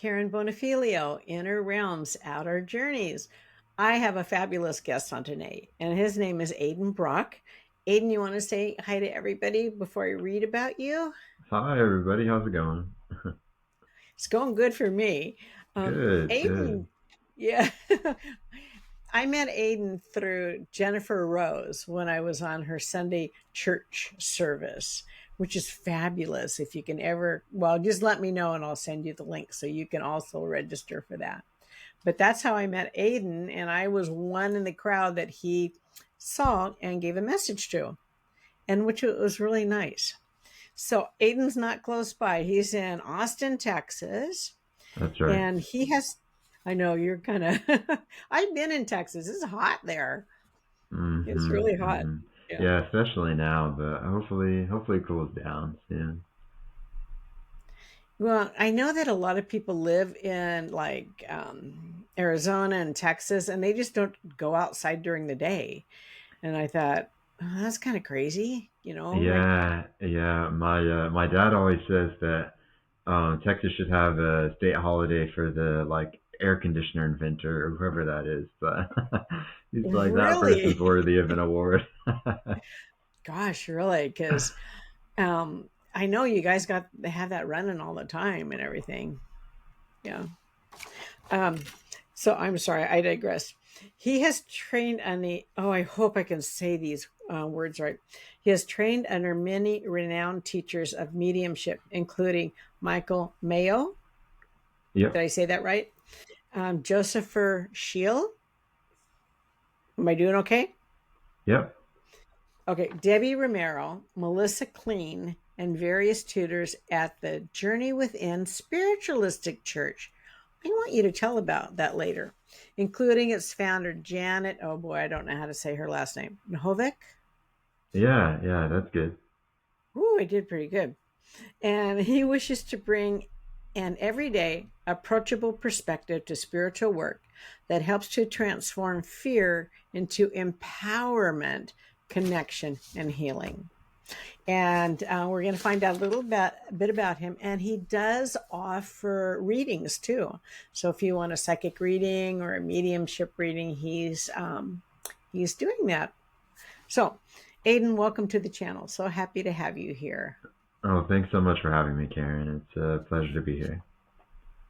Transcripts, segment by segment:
Karen Bonifilio, Inner Realms, Outer Journeys. I have a fabulous guest on today, and his name is Aidan Brock. Aidan, you want to say hi to everybody before I read about you? Hi, everybody. How's it going? It's going good for me. Good, good. Aidan, yeah. I met Aidan through Jennifer Rose when I was on her Sunday church service, which is fabulous. If you can ever, well, just let me know and I'll send you the link so you can also register for that. But that's how I met Aidan, and I was one in the crowd that he saw and gave a message to, and which was really nice. So Aidan's not close by. He's in Austin, Texas, That's right. and he has, I know you're kind of, I've been in Texas. It's hot there. It's Mm-hmm, really hot. mm-hmm. Yeah. Yeah, especially now, but hopefully it cools down soon. Well, I know that a lot of people live in like Arizona and Texas, and they just don't go outside during the day. And I thought, oh, that's kind of crazy, like, Yeah. My dad always says that Texas should have a state holiday for the like air conditioner inventor or whoever that is, but he's like that person's really? worthy of an award. Gosh, really? Because I know you guys they have that running all the time and everything. Yeah. Um, so I'm sorry, I digress. He has trained on I hope I can say these words right. He has trained under many renowned teachers of mediumship, including Michael Mayo. Did Yep, I say that right? Joseph Shiel. Am I doing okay? yep. Okay. Debbie Romero, Melissa Kleen, and various tutors at the Journey Within Spiritualistic Church. I want you to tell about that later, including its founder, Janet. Oh boy, I don't know how to say her last name. Nohavec? Yeah, that's good. Ooh, I did pretty good. And he wishes to bring an everyday, approachable perspective to spiritual work that helps to transform fear into empowerment, connection, and healing. And we're going to find out a bit about him. And he does offer readings too. So if you want a psychic reading or a mediumship reading, he's doing that. So, Aidan, welcome to the channel. So happy to have you here. Oh, thanks so much for having me, Karen. It's a pleasure to be here.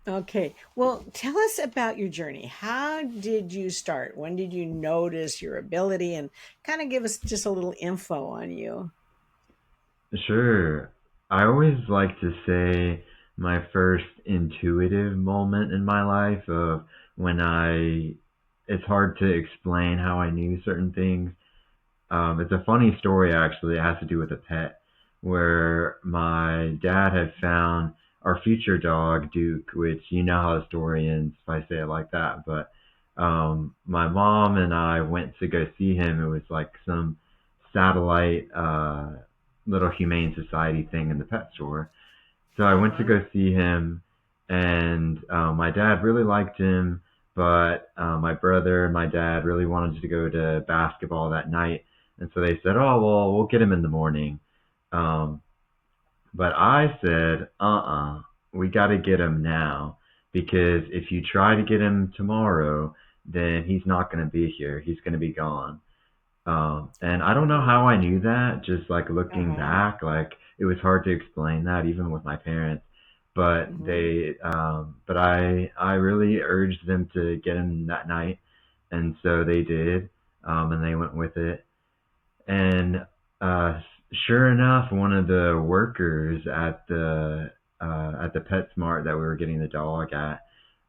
Okay. Well, tell us about your journey. How did you start? When did you notice your ability? And kind of give us just a little info on you. Sure. I always like to say my first intuitive moment in my life of when it's hard to explain how I knew certain things. It's a funny story actually. It has to do with a pet where my dad had found our future dog, Duke, which you know how the story ends if I say it like that. But my mom and I went to go see him. It was like some satellite little humane society thing in the pet store. So I went to Uh-huh. go see him, and my dad really liked him, but my brother and my dad really wanted to go to basketball that night, and so they said, "Oh well, we'll get him in the morning." Um, but I said, we got to get him now because if you try to get him tomorrow, then he's not going to be here. He's going to be gone. And I don't know how I knew that, just like looking Uh-huh. back, like it was hard to explain that even with my parents. But Hmm. I really urged them to get him that night, and so they did, and they went with it. And sure enough, one of the workers at the PetSmart that we were getting the dog at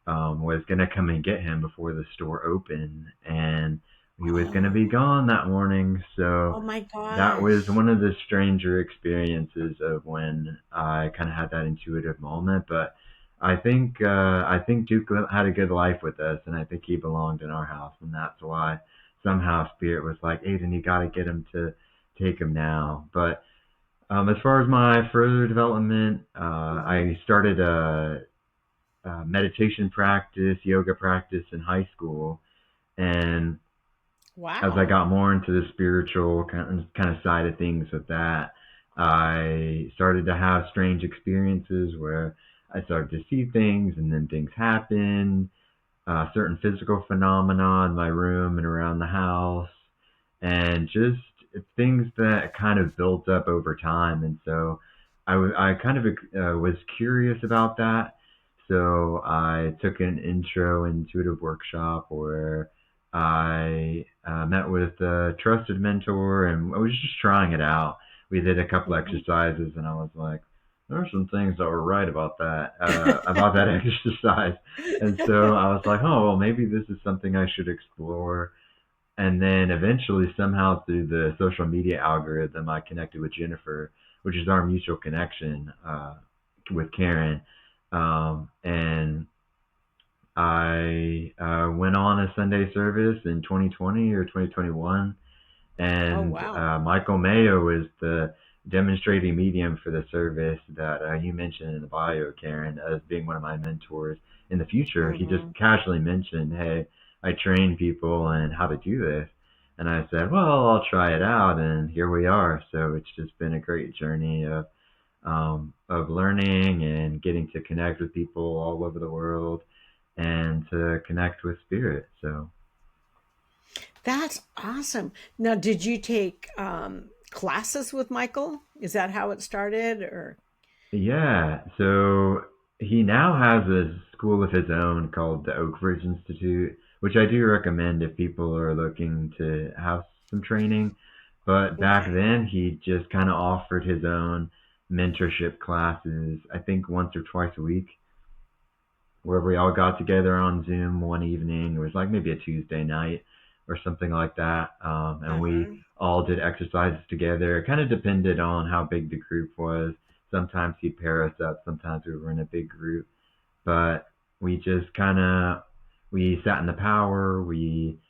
was gonna come and get him before the store opened, and he was gonna be Oh, gone that morning. oh So my that was gosh. one of the stranger experiences of when I kind of had that intuitive moment. But I think Duke had a good life with us, and I think he belonged in our house, and that's why somehow Spirit was like, Aiden, you got to get him to take him now. But as far as my further development, Hmm. I started a meditation practice, yoga practice in high school, and as I Wow. got more into the spiritual kind of side of things with that, I started to have strange experiences where I started to see things, and then things happened, certain physical phenomena in my room and around the house, and just things that kind of built up over time. And so I kind of was curious about that. So I took an intro intuitive workshop where I met with a trusted mentor, and I was just trying it out. We did a couple Mhm. exercises, and I was like, there are some things that were right about that exercise. And so I was like, oh, well, maybe this is something I should explore. And then eventually, somehow through the social media algorithm, I connected with Jennifer, which is our mutual connection with Karen. And I went on a Sunday service in 2020 or 2021, Oh, and wow. Michael Mayo is the demonstrating medium for the service that you mentioned in the bio, Karen, as being one of my mentors. In the future, he just Hmm. casually mentioned, "Hey, I train people and how to do this," and I said, "Well, I'll try it out," and here we are. So it's just been a great journey of learning and getting to connect with people all over the world and to connect with spirit. So That's awesome. Now, did you take classes with Michael? Is that how it started? Or yeah, so he now has a school of his own called the Oakridge Institute, which I do recommend if people are looking to have some training. But back okay. then, he just kind of offered his own mentorship classes, I think once or twice a week, where we all got together on Zoom one evening. It was like maybe a Tuesday night or something like that. And we Uh-huh. all did exercises together. It kind of depended on how big the group was. Sometimes he'd pair us up, sometimes we were in a big group. But we just kind of we sat in the power. We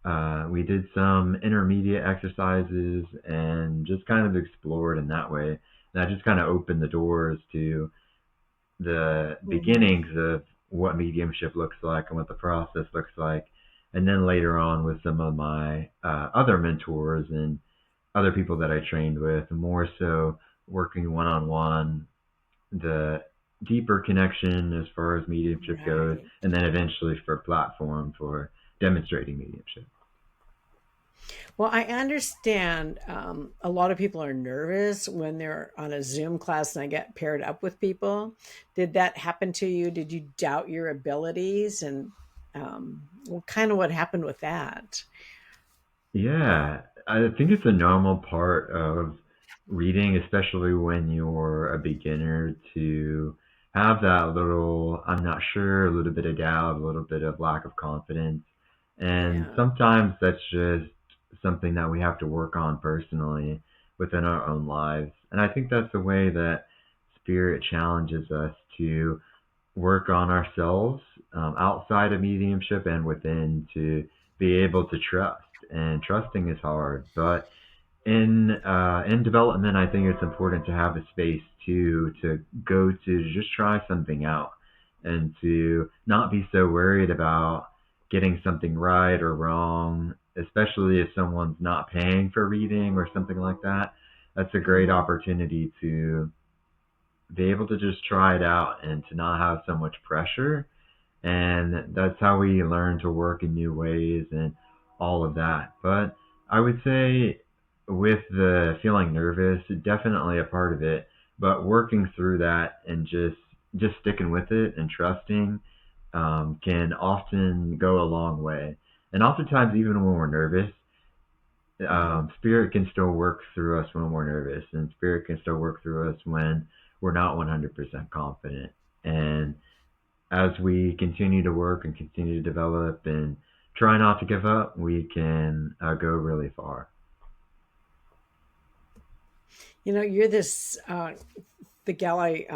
did some intermediate exercises and just kind of explored in that way. And that just kind of opened the doors to the Hmm. beginnings of what mediumship looks like and what the process looks like. And then later on with some of my other mentors and other people that I trained with, more so working one on one, the deeper connection as far as mediumship goes, Right. and then eventually for platform for demonstrating mediumship. Well, I understand a lot of people are nervous when they're on a Zoom class and I get paired up with people. Did that happen to you? Did you doubt your abilities? And what happened with that? Yeah, I think it's a normal part of reading, especially when you're a beginner, to have that little, I'm not sure, a little bit of doubt, a little bit of lack of confidence. And Yeah. sometimes that's just something that we have to work on personally within our own lives. And I think that's the way that Spirit challenges us to work on ourselves outside of mediumship and within to be able to trust. And trusting is hard, but in development, I think it's important to have a space to go to just try something out and to not be so worried about getting something right or wrong, especially if someone's not paying for reading or something like that. That's a great Hmm. opportunity to be able to just try it out and to not have so much pressure. And that's how we learn to work in new ways and all of that. But I would say with the feeling nervous, definitely a part of it, but working through that and just sticking with it and trusting can often go a long way. And oftentimes, even when we're nervous, Hmm. spirit can still work through us when we're nervous, and spirit can still work through us when we're not 100% confident. And as we continue to work and continue to develop and try not to give up, we can go really far. You're this, the gal I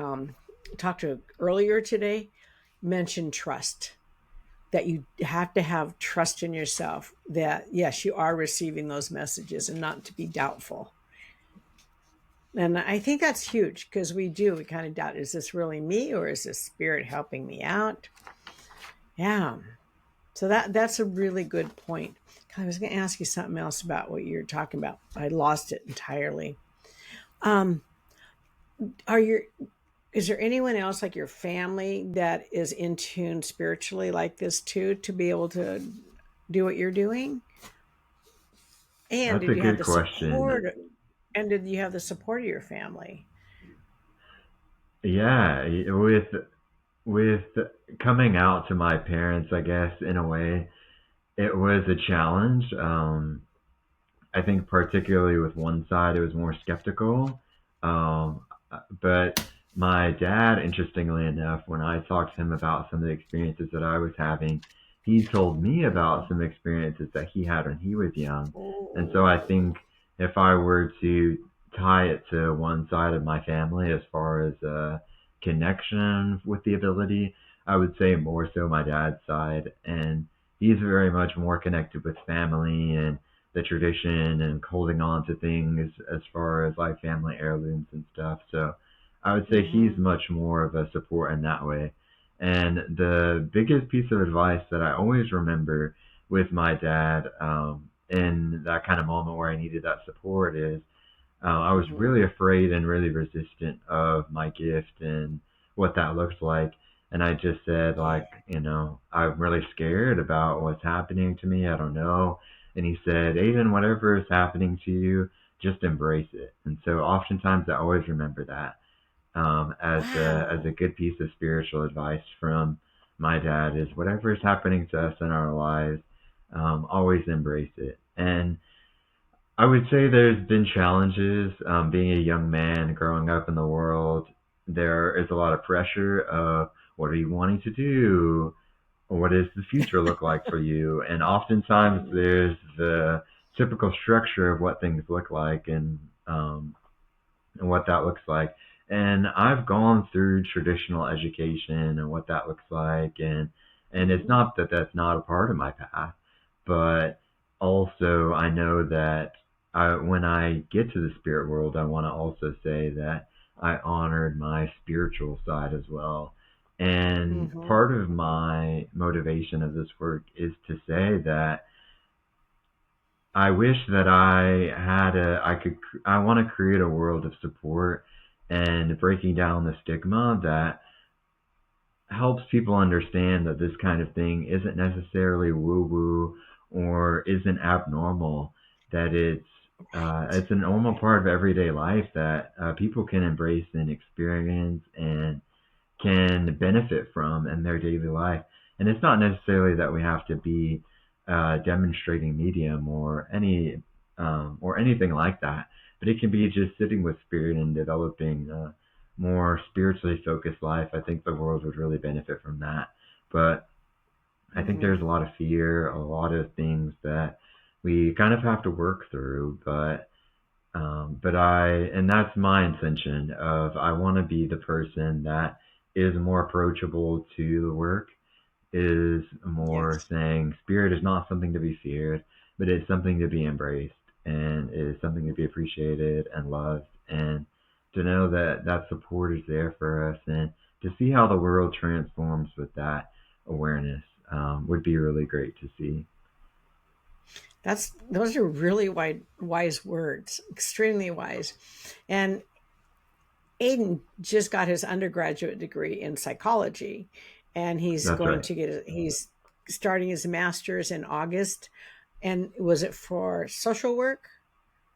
talked to earlier today mentioned trust, that you have to have trust in yourself that, yes, you are receiving those messages and not to be doubtful. And I think that's huge because we kind of doubt, is this really me or is this spirit helping me out? Yeah. So that's a really good point. I was going to ask you something else about what you're talking about. I lost it entirely. Um, are your Is there anyone else like your family that is in tune spiritually like this too, to be able to do what you're doing? And That's did a you have good the question. support? And did you have the support of your family? Yeah, with coming out to my parents, I guess in a way, it was a challenge. I think particularly with one side, it was more skeptical. Um, but my dad, interestingly enough, when I talked to him about some of the experiences that I was having, he told me about some experiences that he had when he was young. And so I Oh. think if I were to tie it to one side of my family as far as connection with the ability, I would say more so my dad's side. And he's very much more connected with family and the tradition and holding on to things as far as like family heirlooms and stuff. So I would say he's Mm-hmm. much more of a support in that way. And the biggest piece of advice that I always remember with my dad in that kind of moment where I needed that support is I was Mm-hmm. really afraid and really resistant of my gift and what that looks like. And I just said, Yeah. like, I'm really scared about what's happening to me. I don't know. And he said, Aiden, whatever is happening to you, just embrace it. And so oftentimes I always remember that as a Wow. good piece of spiritual advice from my dad is whatever is happening to us in our lives, always embrace it. And I would say there's been challenges being a young man growing up in the world. There is a lot of pressure of what are you wanting to do? What does the future look like for you? And oftentimes there's the typical structure of what things look like and what that looks like. And I've gone through traditional education and what that looks like, and it's Mm-hmm. not that that's not a part of my path, but also I know that when I get to the spirit world, I want to also say that I honored my spiritual side as well. And Mm-hmm. part of my motivation of this work is to say that I wish that I want to create a world of support and breaking down the stigma that helps people understand that this kind of thing isn't necessarily woo woo or isn't abnormal, that it's a normal part of everyday life that people can embrace and experience and can benefit from in their daily life. And it's not necessarily that we have to be demonstrating medium or anything like that, but it can be just sitting with spirit and developing a more spiritually focused life. I think the world would really benefit from that. But I think Mm-hmm. there's a lot of fear, a lot of things that we kind of have to work through. And that's my intention of I want to be the person that is more approachable to the work, is more Yes. saying spirit is not something to be feared, but it's something to be embraced and is something to be appreciated and loved, and to know that that support is there for us and to see how the world transforms with that awareness would be really great to see. Those are really wise words, extremely wise. And Aiden just got his undergraduate degree in psychology, and That's right. he's starting his master's in August. And was it for social work?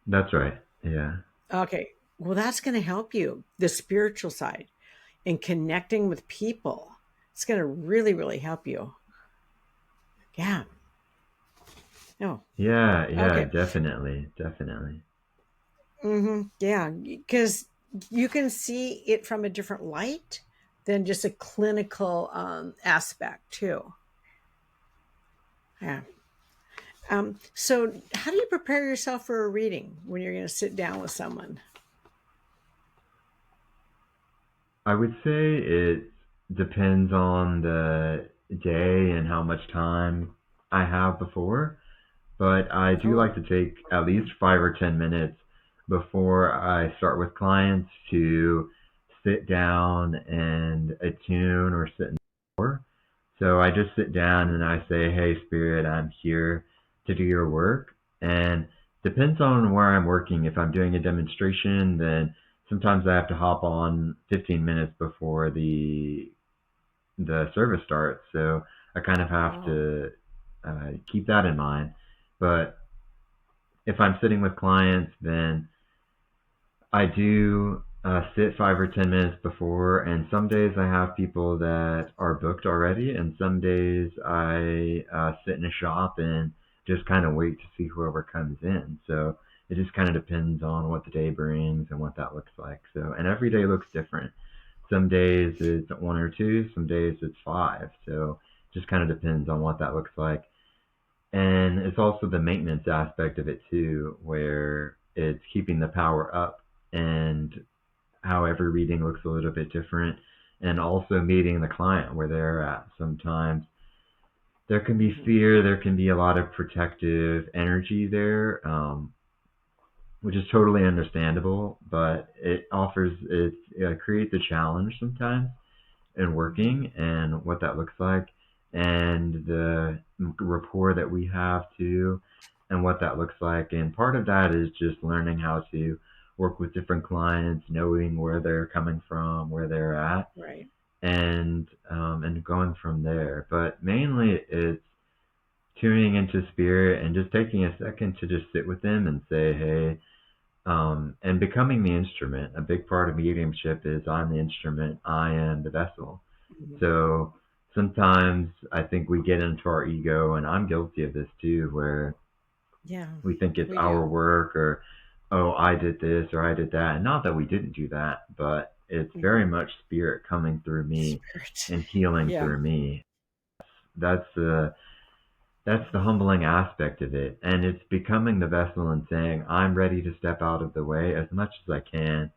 That's right. Yeah. Okay. Well, that's going to help you, the spiritual side and connecting with people. It's going to really, really help you. Yeah. No. Yeah, yeah, Okay. definitely, definitely. Yeah. Because you can see it from a different light than just a clinical aspect, too. Yeah. So, how do you prepare yourself for a reading when you're going to sit down with someone? I would say it depends on the day and how much time I have before, but I do Oh, like to take at least 5 or 10 minutes before I start with clients to sit down and attune or sit in the floor. So I just sit down and I say, "Hey, Spirit, I'm here to do your work." And depends on where I'm working. If I'm doing a demonstration, then sometimes I have to hop on 15 minutes before the service starts, so I kind of have Oh, to keep that in mind. But if I'm sitting with clients, then I do sit 5 or 10 minutes before, and some days I have people that are booked already, and some days I sit in a shop and just kind of wait to see whoever comes in. So it just kind of depends on what the day brings and what that looks like. So, and every day looks different. Some days it's one or two, some days it's five. So just kind of depends on what that looks like. And it's also the maintenance aspect of it too, where it's keeping the power up and how every reading looks a little bit different. And also meeting the client where they're at. Sometimes there can be hmm fear, there can be a lot of protective energy there, which is totally understandable, but it creates a challenge sometimes in hmm working and what that looks like, and the rapport that we have too, and what that looks like. And part of that is just learning how to work with different clients, knowing where they're coming from, where they're at, right. and going from there. But mainly it's tuning into spirit and just taking a second to just sit with them and say, hey, and becoming the instrument. A big part of mediumship is I'm the instrument, I am the vessel. hmm So sometimes I think we get into our ego, and I'm guilty of this too, where Yeah, we think it's we our do. work, or, oh, I did this or I did that. And not that we didn't do that, but it's very hmm much spirit coming through me Spirit. and healing Yeah. through me. That's the hmm humbling aspect of it. And it's becoming the vessel and saying, I'm ready to step out of the way as much as I can.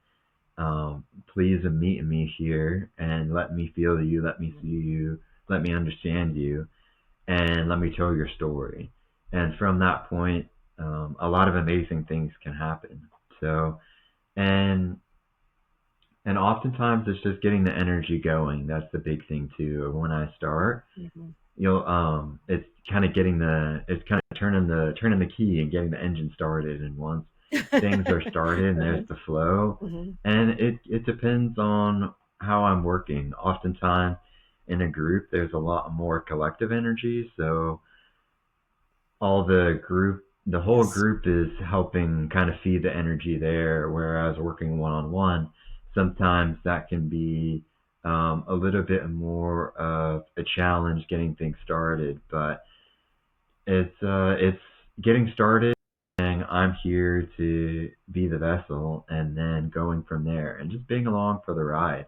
Please meet me here and let me feel you, let me see you, let me understand you, and let me tell your story. And from that point, a lot of amazing things can happen. So, and and oftentimes it's just getting the energy going. That's the big thing too. When I start, hmm it's kind of it's kind of turning the key and getting the engine started. And once things are started and there's Right. the flow, hmm and it depends on how I'm working. Oftentimes in a group there's a lot more collective energy, so the whole Yes. group is helping kind of feed the energy there, whereas working one on one, sometimes that can be a little bit more of a challenge getting things started. But it's getting started, saying I'm here to be the vessel, and then going from there and just being along for the ride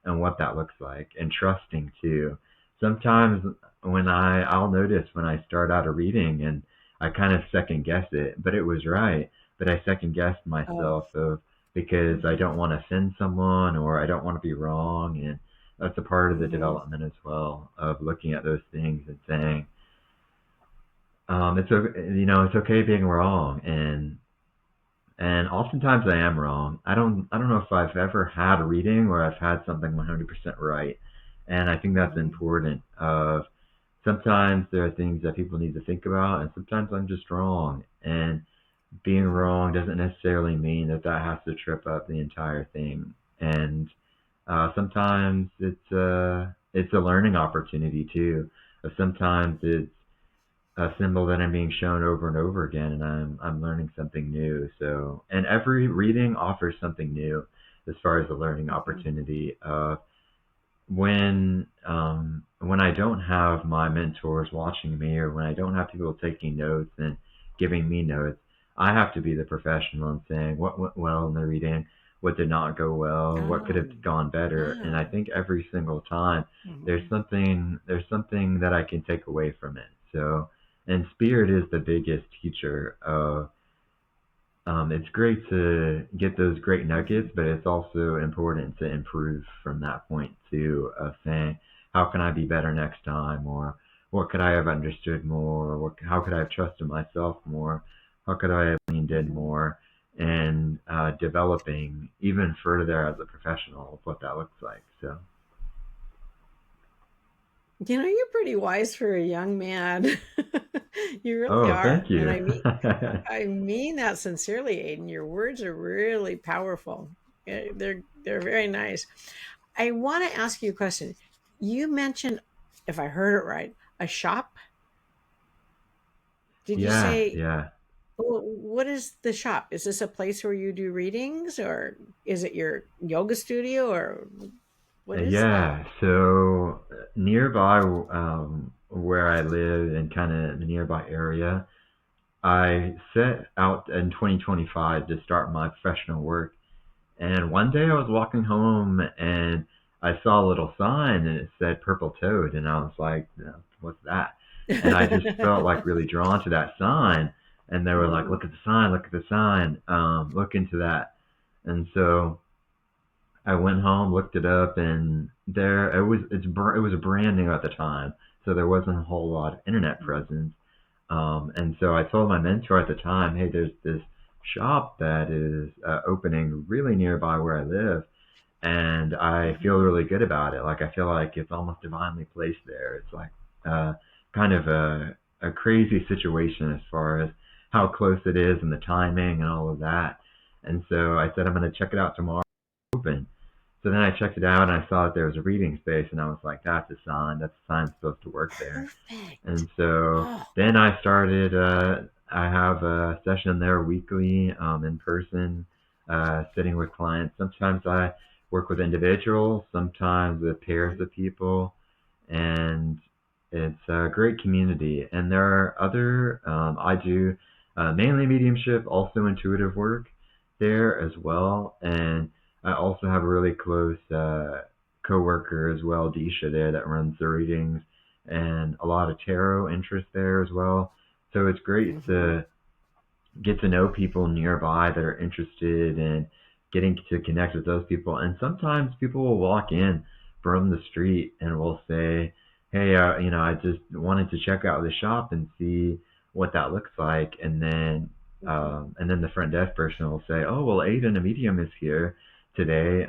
and what that looks like, and trusting too. Sometimes I'll notice when I start out a reading and I kind of second guess it, but it was right. But I second guessed Oh. myself of because I hmm don't want to offend someone, or I don't want to be wrong. And that's a part of the hmm development as well, of looking at those things and saying, it's okay being wrong, and oftentimes I am wrong. I don't know if I've ever had a reading where I've had something 100% right, and I think that's hmm important. Of sometimes there are things that people need to think about, and sometimes I'm just wrong. And being hmm wrong doesn't necessarily mean that that has to trip up the entire thing. And sometimes it's a learning opportunity too. Sometimes it's a symbol that I'm being shown over and over again, and I'm learning something new. So, and every reading offers something new as far as a learning hmm opportunity. When I don't have my mentors watching me, or when I don't have people taking notes and giving me notes, I have to be the professional and saying what went well in the reading, what did not go well, what could have Oh, gone better. And I yeah. think every single time hmm there's something that I can take away from it. So, and spirit is the biggest teacher of, it's great to get those great hmm nuggets, but it's also important to improve from that point too, of saying, how can I be better next time? Or what could I have understood more? Or how could I have trusted myself more? How could I have leaned in hmm more? And developing even further as a professional of what that looks like. So, You're pretty wise for a young man. You really oh, are. thank And you. I mean that sincerely, Aiden. Your words are really powerful. They're very nice. I want to ask you a question. You mentioned, if I heard it right, a shop. Did you Yeah, say, yeah. what is the shop? Is this a place where you do readings, or is it your yoga studio, or what is that? Yeah, so nearby where I live and kind of the nearby area, I set out in 2025 to start my professional work. And one day I was walking home and I saw a little sign and it said Purple Toad. And I was like, what's that? And I just felt like really drawn to that sign. And they were like, Mm, look at the sign, look at the sign, look into that. And so I went home, looked it up, and there it was a brand new at the time, so there wasn't a whole lot of internet presence. And so I told my mentor at the time, hey, there's this shop that is opening really nearby where I live, and I feel mhm. really good about it. Like I feel like it's almost divinely placed there. It's like uh, kind of a crazy situation as far as how close it is and the timing and all of that. And so I said I'm going to check it out tomorrow. Open. So then I checked it out and I saw that there was a reading space and I was like, that's a sign. That's a sign I'm supposed to work there. Perfect. And so Oh, then I started, I have a session there weekly, in person, sitting with clients. Sometimes I work with individuals, sometimes with pairs of people, and it's a great community. And there are other, I do mainly mediumship, also intuitive work there as well. And I also have a really close coworker as well, Disha, there that runs the readings and a lot of tarot interest there as well. So it's great hmm. to get to know people nearby that are interested in getting to connect with those people. And sometimes people will walk in from the street and will say, "Hey, I just wanted to check out the shop and see what that looks like." And then the front desk person will say, "Oh, well, Aidan, a medium, is here today,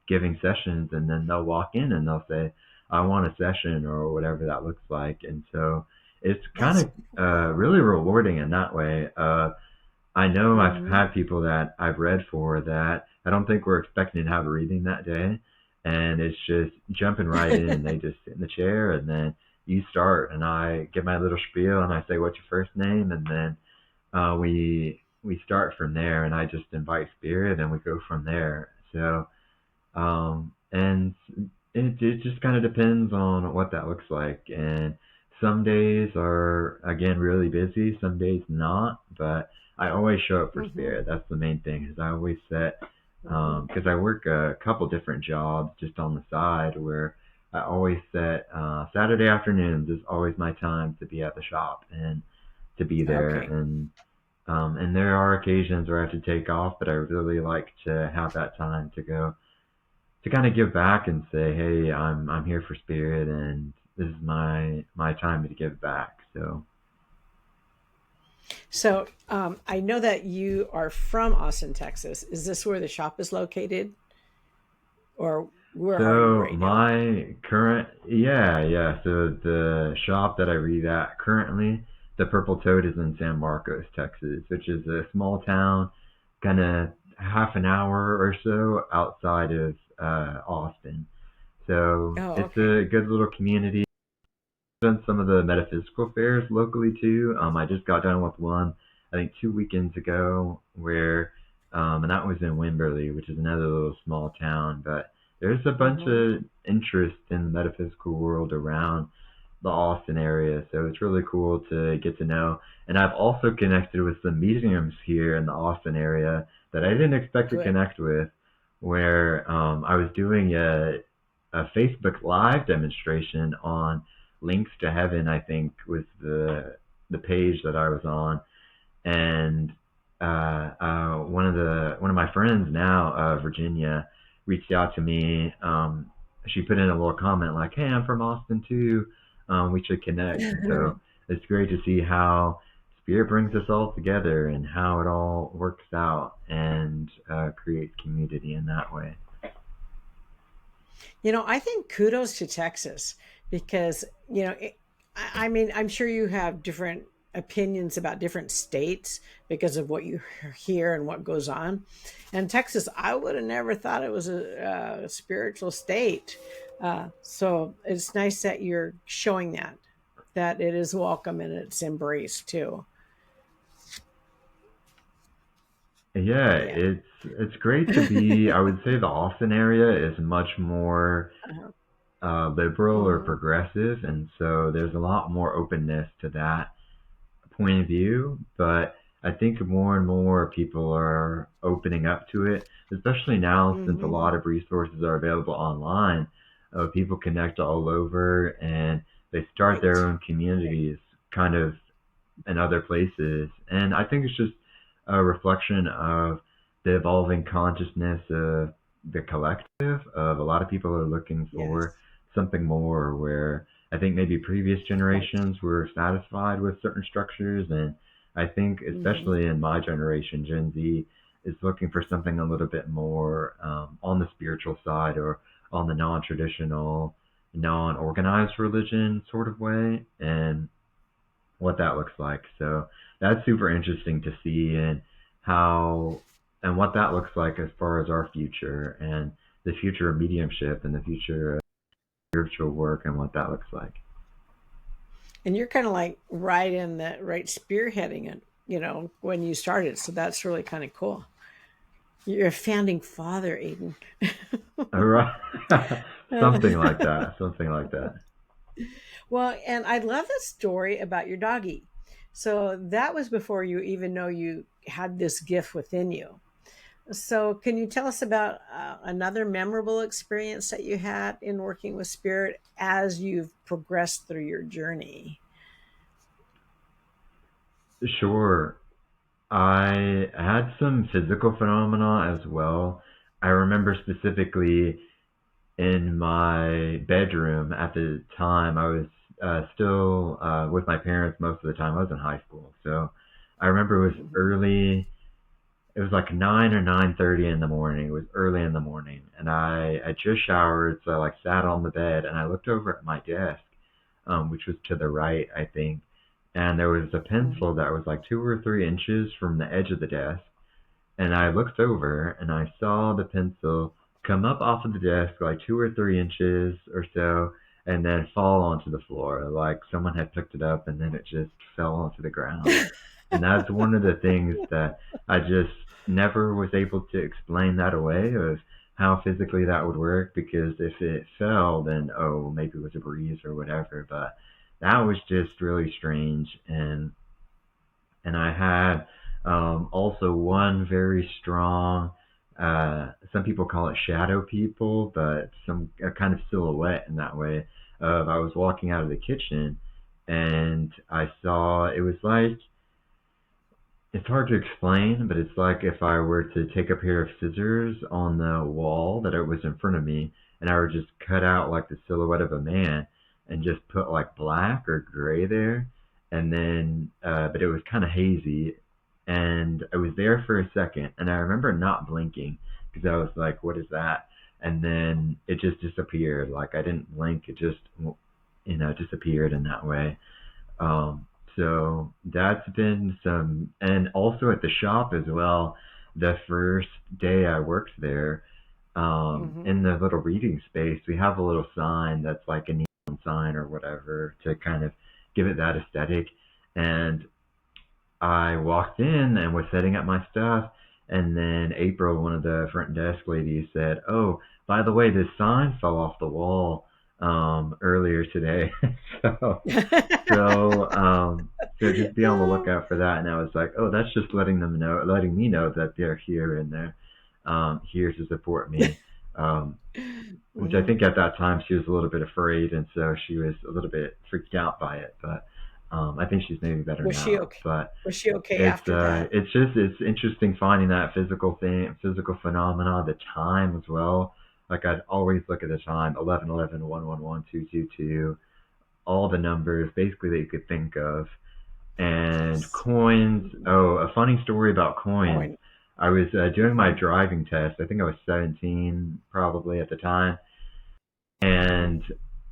giving sessions." And then they'll walk in and they'll say, "I want a session," or whatever that looks like. And so it's kind That's of cool. really rewarding in that way. I know I've Hmm. had people that I've read for that I don't think were expecting to have a reading that day, and it's just jumping right in. They just sit in the chair, and then you start, and I give my little spiel, and I say, "What's your first name?" And then we start from there, and I just invite spirit, and we go from there. So and it just kind of depends on what that looks like. And some days are, again, really busy, some days not. But I always show up for Hmm. spirit. That's the main thing, is I always set, Hmm. because I work a couple different jobs just on the side where I always set Saturday afternoons is always my time to be at the shop and to be there. Okay. And there are occasions where I have to take off, but I really like to have that time to go to kind of give back and say, "Hey, I'm here for spirit, and this is my time to give back." So, So I know that you are from Austin, Texas. Is this where the shop is located, or where are you so right now? my current, yeah, yeah. So the shop that I read at currently, the Purple Toad, is in San Marcos, Texas, which is a small town, kind of half an hour or so outside of Austin. So Oh, it's okay. a good little community. Done some of the metaphysical fairs locally too. I just got done with one, I think 2 weekends ago, where, and that was in Wimberley, which is another little small town. But there's a bunch Hmm. of interest in the metaphysical world around the Austin area, so it's really cool to get to know. And I've also connected with some mediums here in the Austin area that I didn't expect to Good. connect with, where I was doing a Facebook Live demonstration on Links to Heaven, I think, was the page that I was on. And one of my friends now, Virginia, reached out to me. She put in a little comment like, "Hey, I'm from Austin too. We should connect." And so it's great to see how spirit brings us all together and how it all works out and creates community in that way. I think kudos to Texas because, I mean, I'm sure you have different. opinions about different states because of what you hear and what goes on. And Texas, I would have never thought it was a spiritual state. So it's nice that you're showing that it is welcome and it's embraced too. Yeah, Yeah. it's great to be. I would say the Austin area is much more Uh-huh. liberal or Mhm. progressive, and so there's a lot more openness to that point of view. But I think more and more people are opening up to it, especially now since a Mhm. lot of resources are available online. People connect all over, and they start their Right. own communities, kind of in other places. And I think it's just a reflection of the evolving consciousness of the collective. Of a lot of people are looking for Yes. something more. Where I think maybe previous Right. generations were satisfied with certain structures, and I think Mhm. especially in my generation, Gen Z is looking for something a little bit more on the spiritual side or on the non-traditional, non-organized religion sort of way. And what that looks like. So that's super interesting to see, and how and what that looks like as far as our future and the future of mediumship and the future of spiritual work and what that looks like. And you're kind of like right in the right spearheading it, when you started. So that's really kind of cool. You're a founding father, Aiden. All right. Something like Uh, that. Something like that. well, and I love the story about your doggy. So that was before you even know you had this gift within you. So, can you tell us about another memorable experience that you had in working with spirit as you've progressed through your journey? Sure. I had some physical phenomena as well. I remember specifically in my bedroom at the time. I was still with my parents most of the time. I was in high school, so I remember it was Mhm. early. It was like 9 or 9:30 in the morning. It was early in the morning, and I just showered, so I like sat on the bed and I looked over at my desk, which was to the right, I think, and there was a Mhm. pencil that was like 2 or 3 inches from the edge of the desk, and I looked over and I saw the pencil come up off of the desk like 2 or 3 inches or so, and then fall onto the floor. Like someone had picked it up and then it just fell onto the ground. And that's one of the things that I just never was able to explain that away, of how physically that would work, because if it fell, then oh, maybe it was a breeze or whatever. But that was just really strange. And I had also one very strong. Some people call it shadow people, but some a kind of silhouette in that way. Of I was walking out of the kitchen, and I saw it was like, it's hard to explain, but it's like if I were to take a pair of scissors on the wall that it was in front of me, and I would just cut out like the silhouette of a man and just put like black or gray there, and then but it was kind of hazy, and I was there for a second, and I remember not blinking because I was like, "What is that?" And then it just disappeared. Like I didn't blink; it just disappeared in that way. So that's been some, and also at the shop as well. The first day I worked there, Mhm. in the little reading space, we have a little sign that's like a neon sign or whatever to kind of give it that aesthetic. And I walked in and was setting up my stuff, and then April, one of the front desk ladies, said, "Oh, by the way, this sign fell off the wall earlier today." so so, so just be on the lookout for that. And I was like, oh, that's just letting me know that they're here and they're here to support me. Um, which I Mhm. think at that time she was a little bit afraid, and so she was a little bit freaked out by it. But I think she's maybe better Was she now. okay? But Was she okay it's after that? it's interesting finding that physical phenomena, the time as well. Like I'd always look at the time, 11:11, 1:11, 2:22, all the numbers basically that you could think of. And Yes. coins. Mhm. Oh, a funny story about coins. Coin. I was doing my Mhm. driving test. I think I was 17 probably at the time. Mhm. And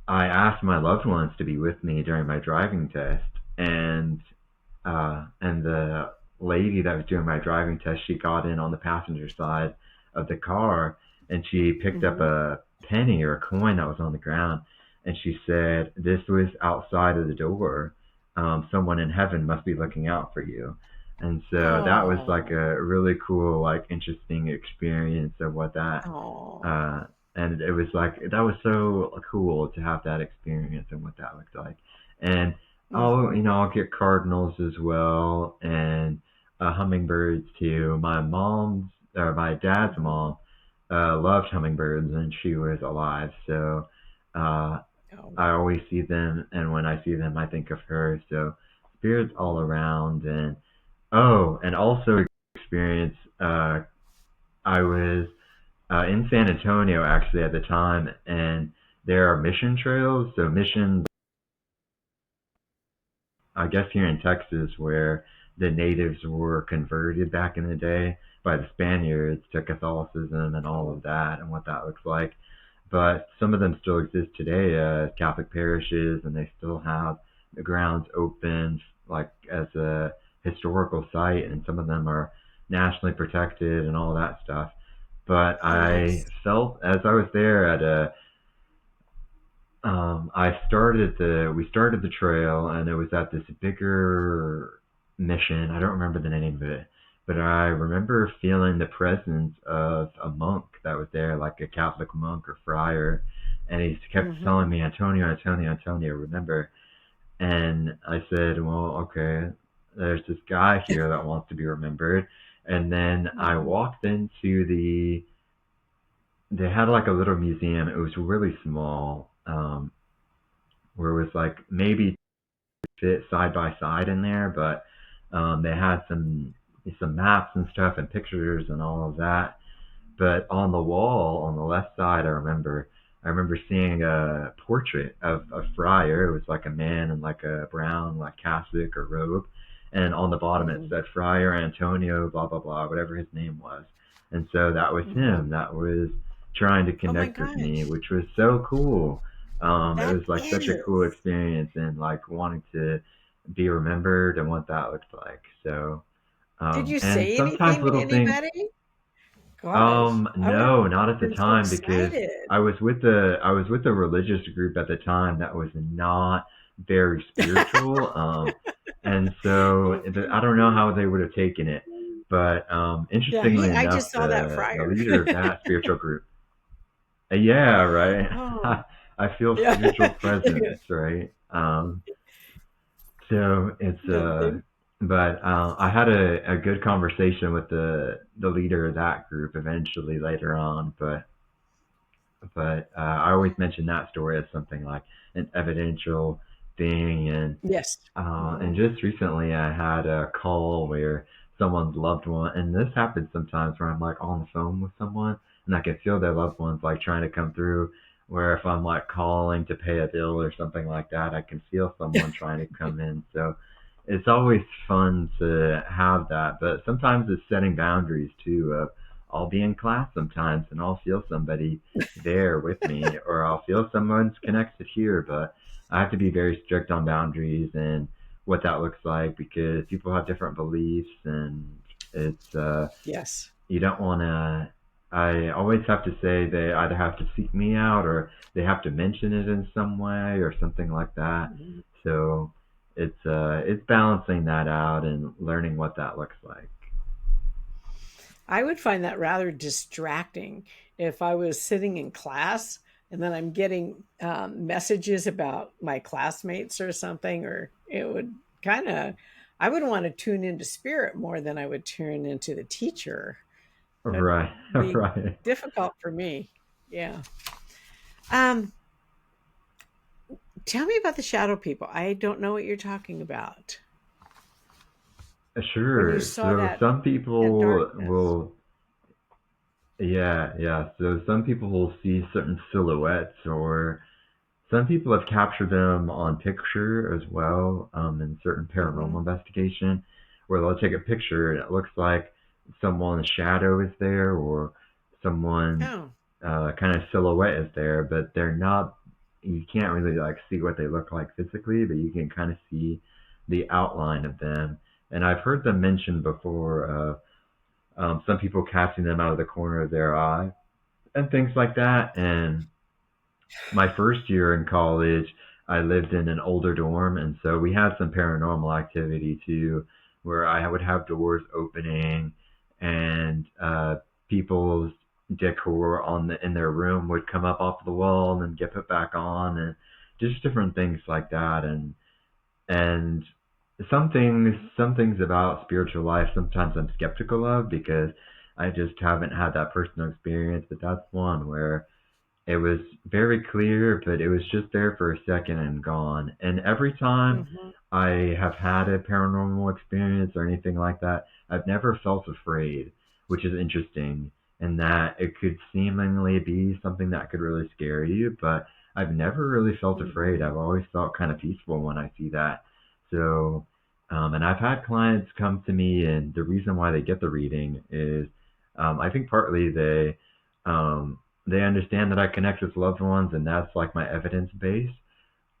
I asked my loved ones to be with me during my driving test. And and the lady that was doing my driving test, she got in on the passenger side of the car, and she picked up Mm-hmm. a penny or a coin that was on the ground, and she said, "This was outside of the door. Someone in heaven must be looking out for you." And so that was like Oh, a really cool, like interesting experience of what that oh, uh, and it was like that was so cool to have that experience and what that looked like. And mm-hmm. I'll get cardinals as well and hummingbirds too. My dad's Mm-hmm. mom loved hummingbirds and she was alive, so uh, Oh, I always see them, and when I see them, I think of her. So spirits all mm-hmm. around, and oh, and also experience. I was in San Antonio actually at the time, and there are mission trails. So missions, I guess here in Texas, where the natives were converted back in the day by the Spaniards to Catholicism and all Oh, of that, and what that looks like. But some of them still exist today as Catholic parishes, and they still have the grounds open like as a historical site, and some of them are nationally protected and all that stuff. But oh, I nice. felt as I was there at a we started the trail, and it was at this bigger mission. I don't remember the name of it, but I remember feeling the presence of a monk that was there, like a Catholic monk or friar, and he kept telling Mm-hmm. me, Antonio, Antonio, Antonio, remember. And I said, well, okay, there's this guy here that wants to be remembered. And then I Mm-hmm. walked into they had like a little museum. It was really small, where it was like maybe fit side by side in there, but they had some maps and stuff and pictures and all of that. But on the wall on the left side, I remember seeing a portrait of a friar. It was like a man in like a brown like cassock or robe, and on the bottom it Mm-hmm. said Friar Antonio, blah blah blah, whatever his name was. And so that was Mm-hmm. him. That was trying to Oh my connect with me, gosh, which was so cool. It that was like such a cool is. experience, and like wanting to be remembered and what that looked like. So, Did you and say sometimes anything to little things. anybody? Gosh, I would have No, not at the been so time because excited. I was with a religious group at the time that was not very spiritual. And so I don't know how they would have taken it, but Yeah, interestingly I enough, just saw that the friar. leader of that spiritual group, yeah, right. Oh, I feel spiritual yeah. presence, right? So it's Okay. but I had a good conversation with the leader of that group eventually later on, but I always mention that story as something like an evidential thing, Yes. and just recently I had a call where someone's loved one, and this happens sometimes where I'm like on the phone with someone and I can feel their loved ones like trying to come through. Where if I'm like calling to pay a bill or something like that, I can feel someone trying to come in. So it's always fun to have that, but sometimes it's setting boundaries too. Of I'll be in class sometimes and I'll feel somebody there with me, or I'll feel someone's connected here, but I have to be very strict on boundaries and what that looks like because people have different beliefs, and it's Yes. you don't want to. I always have to say they either have to seek me out or they have to mention it in some way or something like that. Mhm. So it's balancing that out and learning what that looks like. I would find that rather distracting if I was sitting in class and then I'm getting messages about my classmates or something, or it would kind of, I would want to tune into spirit more than I would tune into the teacher. It'd Right, be right. difficult for me. Yeah. Um, Tell me about the shadow people. I don't know what you're talking about. When you Sure. saw So some that people darkness. will, yeah, yeah. So some people will see certain silhouettes, or some people have captured them on picture as well, in certain paranormal Hmm. investigation, where they'll take a picture and it looks like someone's shadow is there, or someone Oh, kind of silhouette is there, but they're not. You can't really like see what they look like physically, but you can kind of see the outline of them. And I've heard them mentioned before some people casting them out of the corner of their eye and things like that. And my first year in college, I lived in an older dorm, and so we had some paranormal activity too, where I would have doors opening, and people's decor in their room would come up off the wall and then get put back on, and just different things like that. And some things about spiritual life sometimes I'm skeptical of because I just haven't had that personal experience, but that's one where it was very clear, but it was just there for a second and gone. And every time Mm-hmm. I have had a paranormal experience or anything like that, I've never felt afraid, which is interesting in that it could seemingly be something that could really scare you, but I've never really felt afraid. I've always felt kind of peaceful when I see that. So, and I've had clients come to me, and the reason why they get the reading is I think partly they understand that I connect with loved ones, and that's like my evidence base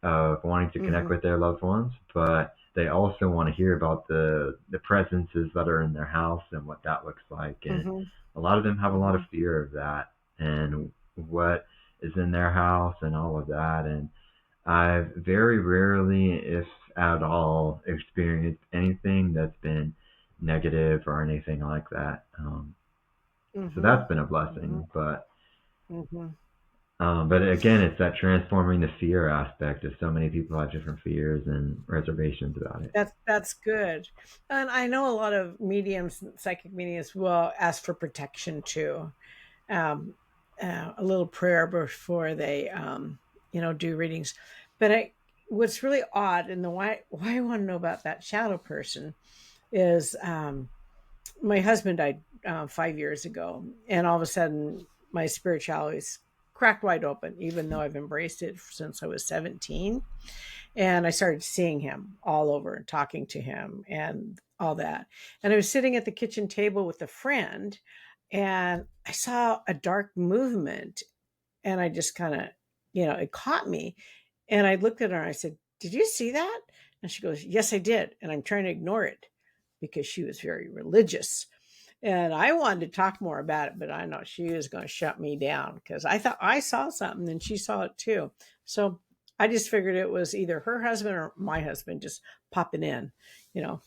of wanting to connect Mm-hmm. with their loved ones. But they also want to hear about the presences that are in their house and what that looks like. And Mm-hmm. a lot of them have a lot of Mm-hmm. fear of that and what is in their house and all of that. And I've very rarely, if at all, experienced anything that's been negative or anything like that. So Mm-hmm. that's been a Mm-hmm. blessing. Mm-hmm. But again, it's that transforming the fear aspect of so many people have different fears and reservations about it. That's good. And I know a lot of mediums, psychic mediums, will ask for protection too. Um, a little prayer before they, do readings. But what's really odd, and the why I want to know about that shadow person is, my husband died 5 years ago, and all of a sudden my spirituality's cracked wide open, even though I've embraced it since I was 17. And I started seeing him all over and talking to him and all that. And I was sitting at the kitchen table with a friend, and I saw a dark movement, and I just kind of, it caught me. And I looked at her and I said, "Did you see that?" And she goes, "Yes, I did." And I'm trying to ignore it because she was very religious. And I wanted to talk more about it, but I know she was going to shut me down because I thought I saw something and she saw it too. So I just figured it was either her husband or my husband just popping in,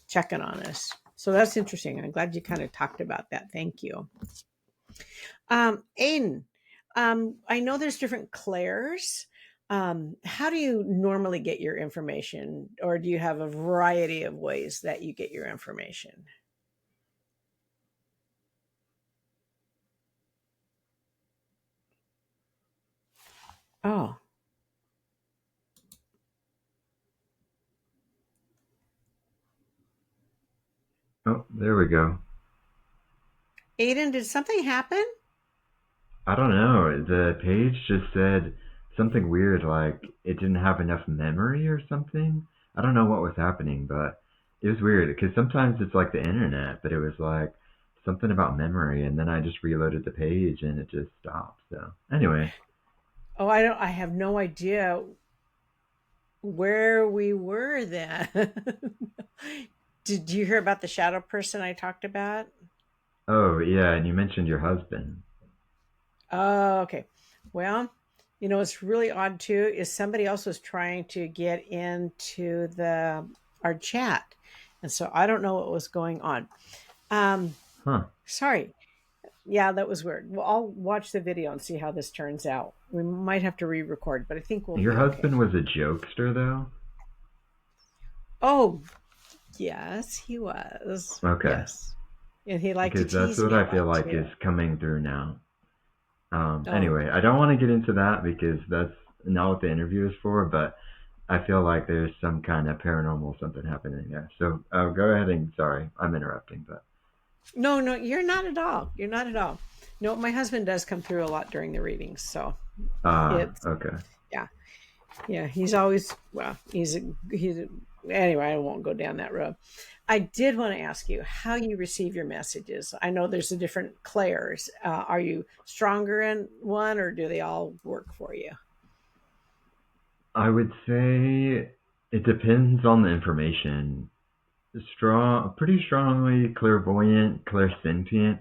checking on us. So that's interesting. I'm glad you kind of talked about that. Thank you. Aiden, I know there's different clairs. How do you normally get your information, or do you have a variety of ways that you get your information? Oh, Oh, there we go. Aiden, did something happen? I don't know. The page just said something weird, like it didn't have enough memory or something. I don't know what was happening, but it was weird because sometimes it's like the internet, but it was like something about memory, and then I just reloaded the page and it just stopped. So anyway, Oh, I have no idea where we were then. Did you hear about the shadow person I talked about? oh yeah, and you mentioned your husband. Oh, okay. Well, what's really odd too is somebody else was trying to get into the our chat. And so I don't know what was going on. Um, Huh. sorry. Yeah, that was weird. Well, I'll watch the video and see how this turns out. We might have to re-record, but I think we'll Your be okay. husband was a jokester though? Oh, yes, he was. Okay. Yes. And he liked to Because that's tease what me a I feel lot like too. is coming through now. Oh, Anyway, I don't want to get into that because that's not what the interview is for, but I feel like there's some kind of paranormal something happening there. So go ahead and sorry, I'm interrupting, but no, no, you're not at all. You're not at all. No, my husband does come through a lot during the readings. So it's, okay. yeah, yeah, he's always, well, anyway, I won't go down that road. I did want to ask you how you receive your messages. I know there's a different clairs. Are you stronger in one, or do they all work for you? I would say It depends on the information. Pretty strongly clairvoyant, clairsentient,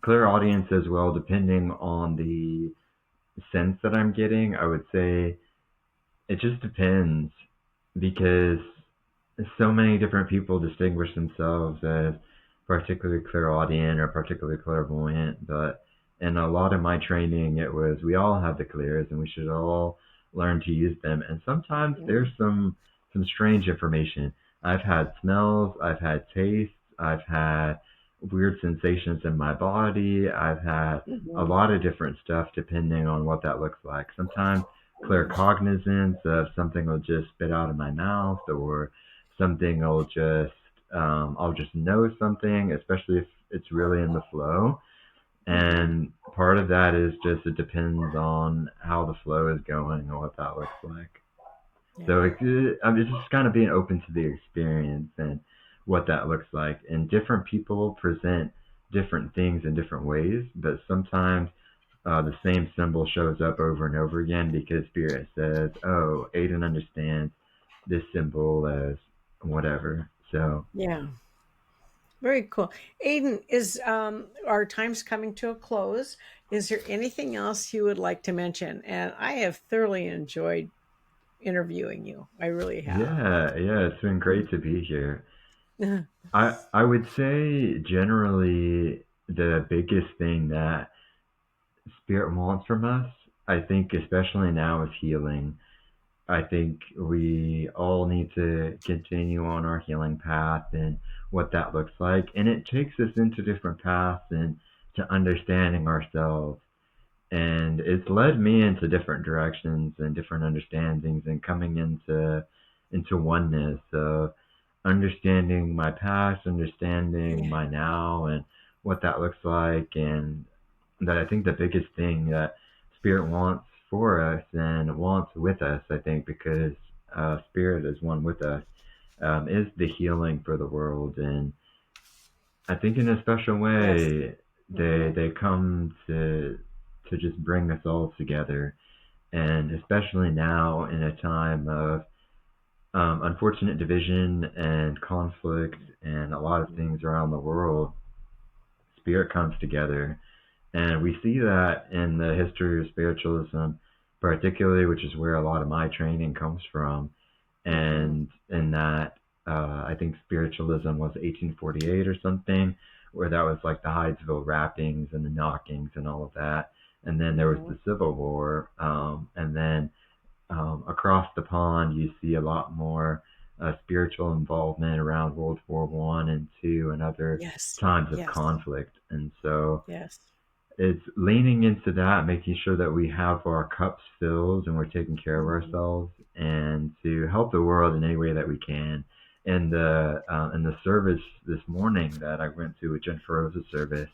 clairaudience as well, depending on the sense that I'm getting. I would say it just depends because so many different people distinguish themselves as particularly clairaudient or particularly clairvoyant, but in a lot of my training, it was we all have the clairs and we should all learn to use them. And sometimes there's some strange information. I've had smells, I've had tastes, I've had weird sensations in my body. I've had a Mm-hmm. lot of different stuff depending on what that looks like. Sometimes claircognizance of something will just spit out of my mouth, or something will just I'll just know something, especially if it's really in the flow. Mm-hmm. And part of that is just it depends on how the flow is going and what that looks like. So Yeah. I mean, it's just kind of being open to the experience and what that looks like. And different people present different things in different ways, but sometimes the same symbol shows up over and over again because Spirit says, "Oh, Aiden understands this symbol as whatever." So Yeah. Very cool. Aiden, is our time's coming to a close. Is there anything else you would like to mention? And I have thoroughly enjoyed interviewing you. I really have. yeah, yeah, it's been great to be here. I would say generally the biggest thing that Spirit wants from us, I think, especially now, is healing. I think we all need to continue on our healing path and what that looks like. And it takes us into different paths and to understanding ourselves. And it's led me into different directions and different understandings and coming into oneness of understanding my past, understanding Yeah. my now and what that looks like. And that I think the biggest thing that Spirit wants for us and wants with us, I think, because Spirit is one with us, is the healing for the world. And I think in a special Yes. way, Hmm. they come to just bring us all together. And especially now in a time of unfortunate division and conflict and a lot of things around the world, Spirit comes together. And we see that in the history of spiritualism, particularly, which is where a lot of my training comes from. Hmm. And in that, I think spiritualism was 1848 or something, where that was like the Hydesville rappings and the knockings and all of that. And then there was Hmm. the Civil War. And then across the pond, you see a lot more spiritual involvement around World War I and II and other Yes. times of Yes. conflict. And so Yes. it's leaning into that, making sure that we have our cups filled and we're taking care of Hmm. ourselves, and to help the world in any way that we can. And in the service this morning that I went to, with Jennifer Rose's service,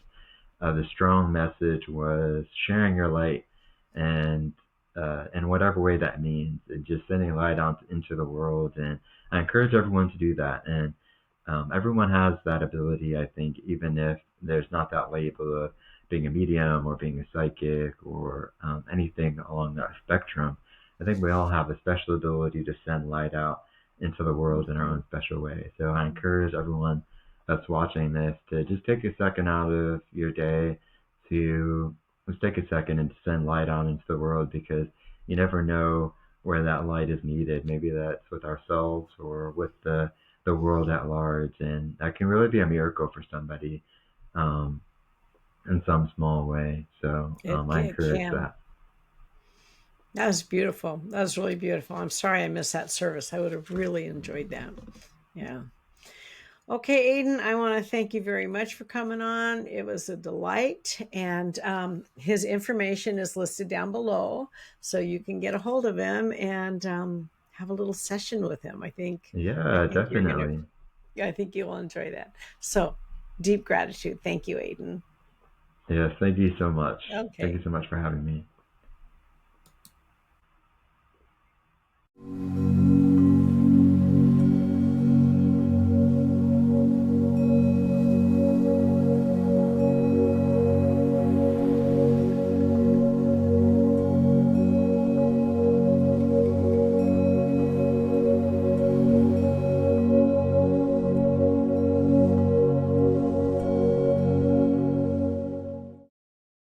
the strong message was sharing your light, and in whatever way that means, and just sending light out into the world. And I encourage everyone to do that. And everyone has that ability, I think, even if there's not that label of being a medium or being a psychic or anything along that spectrum. I think we all have a special ability to send light out into the world in our Hmm. own special way. So I encourage everyone that's watching this to just take a second out of your day to just take a second and send light on into the world, because you never know where that light is needed. Maybe that's with ourselves or with the world at large, and that can really be a miracle for somebody um, in some small way. So I It encourage can. that. That was beautiful. That was really beautiful. I'm sorry I missed that service. I would have really enjoyed that. Yeah. Okay, Aiden, I want to thank you very much for coming on. It was a delight. And his information is listed down below, so you can get a hold of him and have a little session with him. I Yeah, think you're gonna, definitely. I think you will enjoy that. So, deep gratitude. Thank you, Aiden. Yes, thank you so much. Thank you Okay. so much for having me.